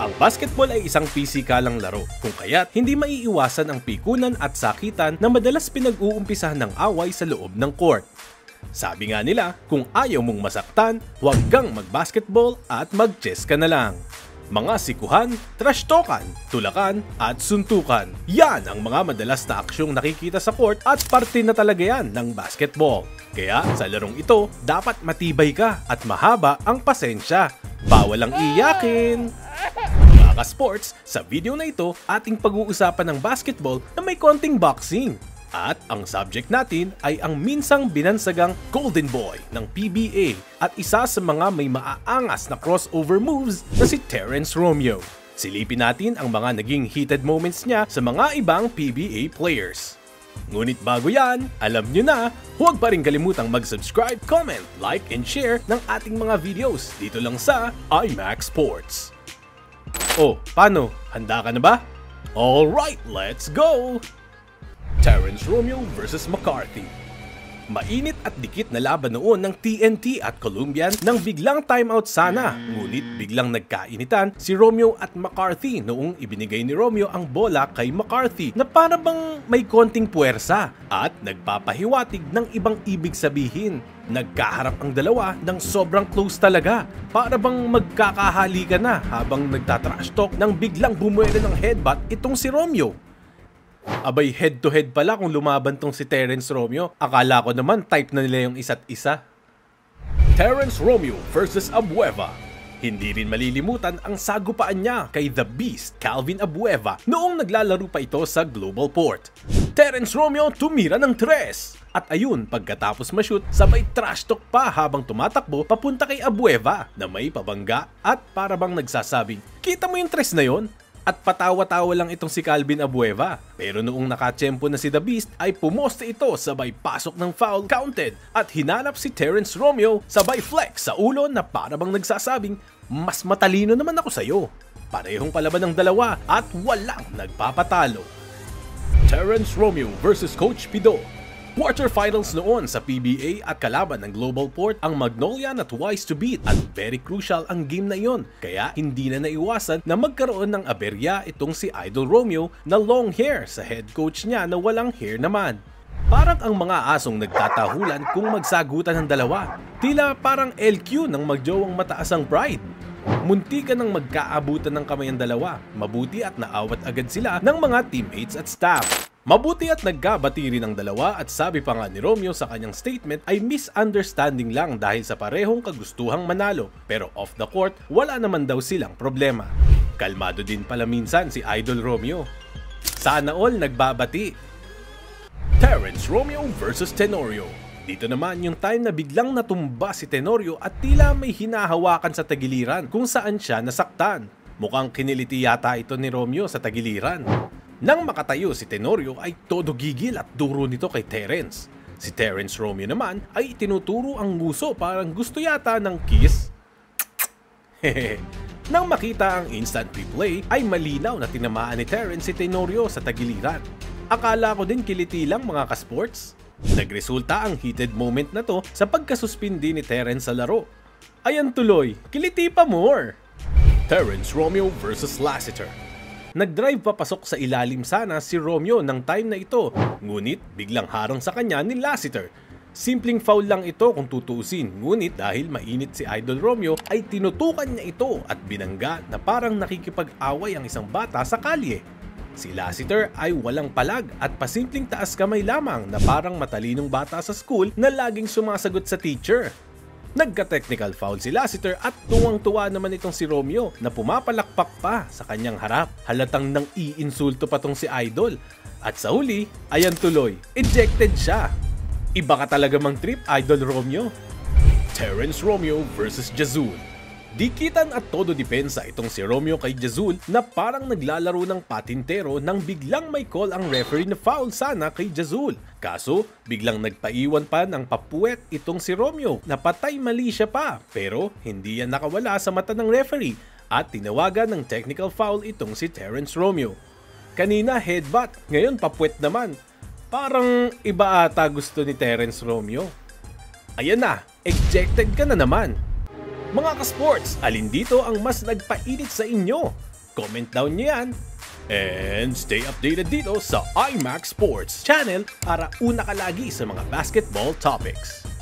Ang basketball ay isang pisikalang laro, kung kaya't hindi maiiwasan ang pikunan at sakitan na madalas pinag-uumpisahan ng away sa loob ng court. Sabi nga nila, kung ayaw mong masaktan, huwag kang mag-basketball at mag-chess ka na lang. Mga sikuhan, trash talkan, tulakan at suntukan. Yan ang mga madalas na aksyong nakikita sa court at parte na talaga yan ng basketball. Kaya sa larong ito, dapat matibay ka at mahaba ang pasensya. Bawal ang iyakin! Mga ka-sports, sa video na ito, ating pag-uusapan ng basketball na may konting boxing. At ang subject natin ay ang minsang binansagang Golden Boy ng PBA at isa sa mga may maaangas na crossover moves na si Terrence Romeo. Silipin natin ang mga naging heated moments niya sa mga ibang PBA players. Ngunit bago yan, alam nyo na, huwag pa rin kalimutang mag-subscribe, comment, like, and share ng ating mga videos dito lang sa IMAX Sports. Oh, paano? Handa ka na ba? Alright, let's go! Terrence Romeo vs McCarthy. Mainit at dikit na laban noon ng TNT at Columbian nang biglang timeout sana, ngunit biglang nagkainitan si Romeo at McCarthy noong ibinigay ni Romeo ang bola kay McCarthy na para bang may konting puwersa at nagpapahiwatig ng ibang ibig sabihin. Nagkaharap ang dalawa ng sobrang close talaga, para bang magkakahalikan na habang nagtatrash talk nang biglang bumuwelo ng headbutt itong si Romeo. Abay, head-to-head pala kung lumaban tong si Terrence Romeo. Akala ko naman type na nila yung isa't isa. Terrence Romeo vs Abueva. Hindi rin malilimutan ang sagupaan niya kay The Beast Calvin Abueva noong naglalaro pa ito sa Global Port. Terrence Romeo tumira ng 3. At ayun, pagkatapos ma-shoot, sabay trash talk pa habang tumatakbo papunta kay Abueva na may pabangga at para bang nagsasabing, "Kita mo yung 3 na yon?" At patawa-tawa lang itong si Calvin Abueva. Pero noong nakatsyempo na si The Beast ay pumoste ito sabay pasok ng foul counted at hinanap si Terrence Romeo sabay flex sa ulo na para bang nagsasabing, "Mas matalino naman ako sa'yo." Parehong palaban ng dalawa at walang nagpapatalo. Terrence Romeo vs Coach Pido. Quarterfinals noon sa PBA at kalaban ng Global Port ang Magnolia na twice to beat at very crucial ang game na iyon. Kaya hindi na naiwasan na magkaroon ng aberya itong si Idol Romeo na long hair sa head coach niya na walang hair naman. Parang ang mga asong nagtatahulan kung magsagutan ng dalawa. Tila parang LQ ng magjowang mataas ang pride. Munti ka nang magkaabutan ng kamay ang dalawa. Mabuti at naawat agad sila ng mga teammates at staff. Mabuti at nagkabati rin ang dalawa at sabi pa nga ni Romeo sa kanyang statement ay misunderstanding lang dahil sa parehong kagustuhang manalo, pero off the court wala naman daw silang problema. Kalmado din pala minsan si Idol Romeo. Sana all nagbabati. Terrence Romeo vs Tenorio. Dito naman yung time na biglang natumba si Tenorio at tila may hinahawakan sa tagiliran kung saan siya nasaktan. Mukhang kiniliti yata ito ni Romeo sa tagiliran. Nang makatayo si Tenorio ay todo gigil at duro nito kay Terrence. Si Terrence Romeo naman ay tinuturo ang nguso parang gusto yata ng kiss. Hehehe. Nang makita ang instant replay ay malinaw na tinamaan ni Terrence si Tenorio sa tagiliran. Akala ko din kiliti lang mga ka-sports. Nagresulta ang heated moment na to sa pagkasuspindi ni Terrence sa laro. Ayan tuloy, kiliti pa more! Terrence Romeo vs Lassiter. Nag-drive papasok sa ilalim sana si Romeo ng time na ito, ngunit biglang harang sa kanya ni Lassiter. Simpleng foul lang ito kung tutuusin, ngunit dahil mainit si Idol Romeo ay tinutukan niya ito at binangga na parang nakikipag-away ang isang bata sa kalye. Si Lassiter ay walang palag at pasimpleng taas kamay lamang na parang matalinong bata sa school na laging sumasagot sa teacher. Nagka-technical foul si Lassiter at tuwang-tuwa naman itong si Romeo na pumapalakpak pa sa kanyang harap. Halatang nang iinsulto pa tong si Idol. At sa huli, ayan tuloy, ejected siya. Iba ka talaga mang trip, Idol Romeo. Terrence Romeo vs Jazul. Dikitan at todo depensa itong si Romeo kay Jazul na parang naglalaro ng patintero nang biglang may call ang referee na foul sana kay Jazul. Kaso, biglang nagpaiwan pa ng papuwet itong si Romeo na patay mali siya pa, pero hindi yan nakawala sa mata ng referee at tinawagan ng technical foul itong si Terrence Romeo. Kanina headbutt, ngayon papuwet naman. Parang iba ata gusto ni Terrence Romeo. Ayan na, ejected ka na naman. Mga ka-sports, alin dito ang mas nagpainit sa inyo? Comment down nyo yan. And stay updated dito sa IMAX Sports channel para una ka lagi sa mga basketball topics.